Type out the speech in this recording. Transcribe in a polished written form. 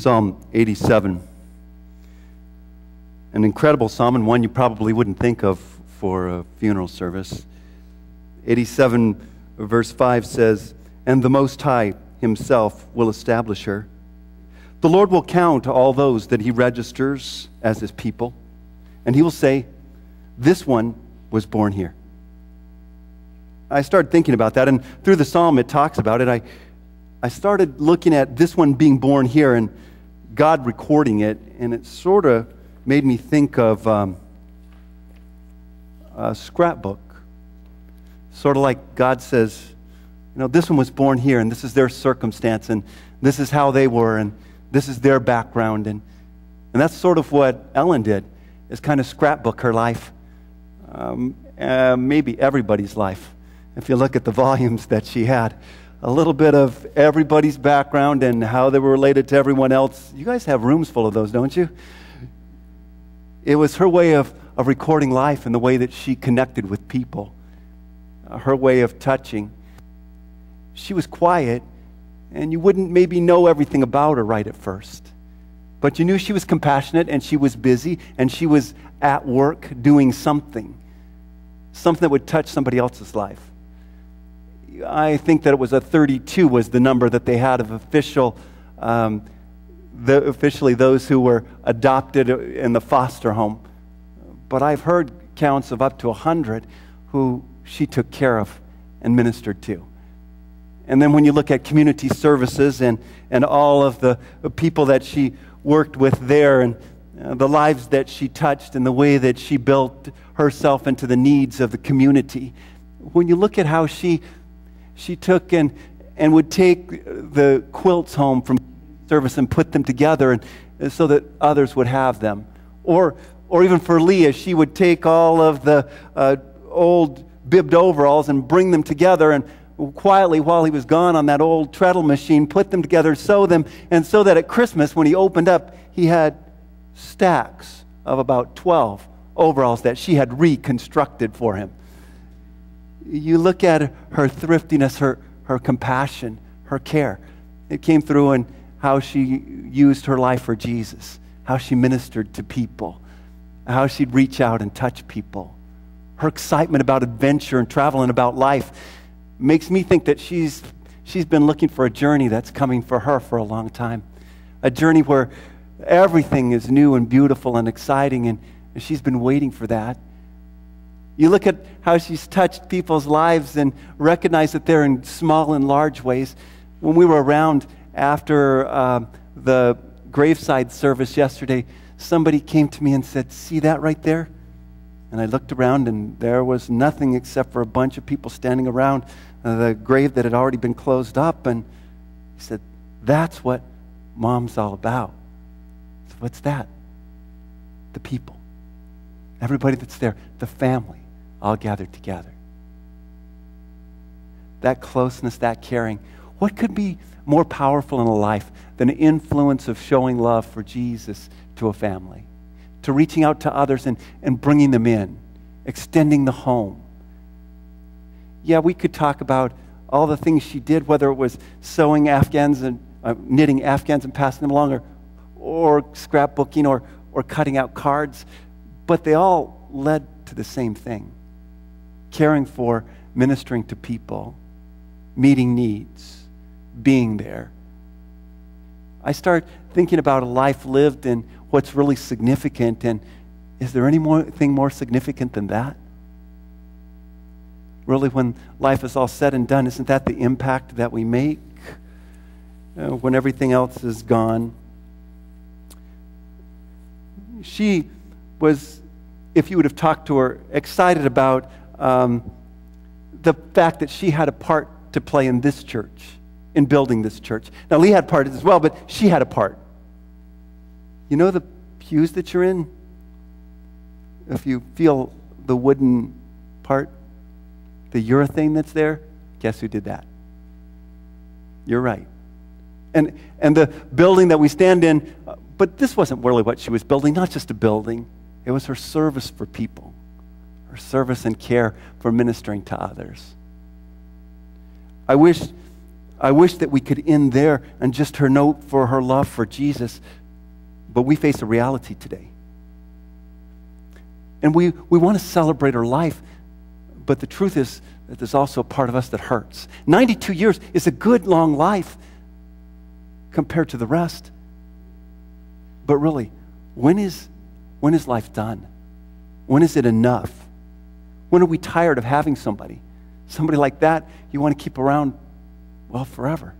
Psalm 87. An incredible psalm, and one you probably wouldn't think of for a funeral service. 87 verse 5 says, "And the Most High himself will establish her. The Lord will count all those that he registers as his people, and he will say, this one was born here." I started thinking about that, and through the psalm it talks about it. I started looking at this one being born here and God recording it, and it sort of made me think of a scrapbook. Sort of like God says, this one was born here, and this is their circumstance, and this is how they were, and this is their background. And that's sort of what Ellen did, is kind of scrapbook her life. Maybe everybody's life. If you look at the volumes that she had, a little bit of everybody's background and how they were related to everyone else. You guys have rooms full of those, don't you? It was her way of recording life and the way that she connected with people. Her way of touching. She was quiet, and you wouldn't maybe know everything about her right at first. But you knew she was compassionate, and she was busy, and she was at work doing something. Something that would touch somebody else's life. I think that it was 32 was the number that they had of officially those who were adopted in the foster home. But I've heard counts of up to 100 who she took care of and ministered to. And then when you look at community services and all of the people that she worked with there, and the lives that she touched and the way that she built herself into the needs of the community, when you look at how she took and would take the quilts home from service and put them together and so that others would have them. Or even for Leah, she would take all of the old bibbed overalls and bring them together, and quietly while he was gone on that old treadle machine, put them together, sew them, and so that at Christmas when he opened up, he had stacks of about 12 overalls that she had reconstructed for him. You look at her thriftiness, her compassion, her care. It came through in how she used her life for Jesus, how she ministered to people, how she'd reach out and touch people. Her excitement about adventure and travel and about life makes me think that she's been looking for a journey that's coming for her for a long time. A journey where everything is new and beautiful and exciting, and she's been waiting for that. You look at how she's touched people's lives and recognize that they're in small and large ways. When we were around after the graveside service yesterday, somebody came to me and said, "See that right there?" And I looked around, and there was nothing except for a bunch of people standing around the grave that had already been closed up. And he said, "That's what Mom's all about." I said, "What's that?" The people. Everybody that's there, the family, all gathered together. That closeness, that caring. What could be more powerful in a life than the influence of showing love for Jesus to a family? To reaching out to others and bringing them in, extending the home. Yeah, we could talk about all the things she did, whether it was sewing Afghans and knitting Afghans and passing them along, or scrapbooking, or cutting out cards, but they all led to the same thing: caring for, ministering to people, meeting needs, being there. I start thinking about a life lived and what's really significant, and is there anything more significant than that? Really, when life is all said and done, isn't that the impact that we make when everything else is gone? She was, if you would have talked to her, excited about the fact that she had a part to play in this church, in building this church. Now, Lee had part as well, but she had a part. You know the pews that you're in? If you feel the wooden part, the urethane that's there, guess who did that? You're right. And the building that we stand in, but this wasn't really what she was building, not just a building. It was her service for people, her service and care for ministering to others. I wish I wish that we could end there and just her note for her love for Jesus, but we face a reality today. And we want to celebrate her life, but the truth is that there's also a part of us that hurts. 92 years is a good long life compared to the rest. But really, when is life done? When is it enough? When are we tired of having somebody like that you want to keep around, well, forever?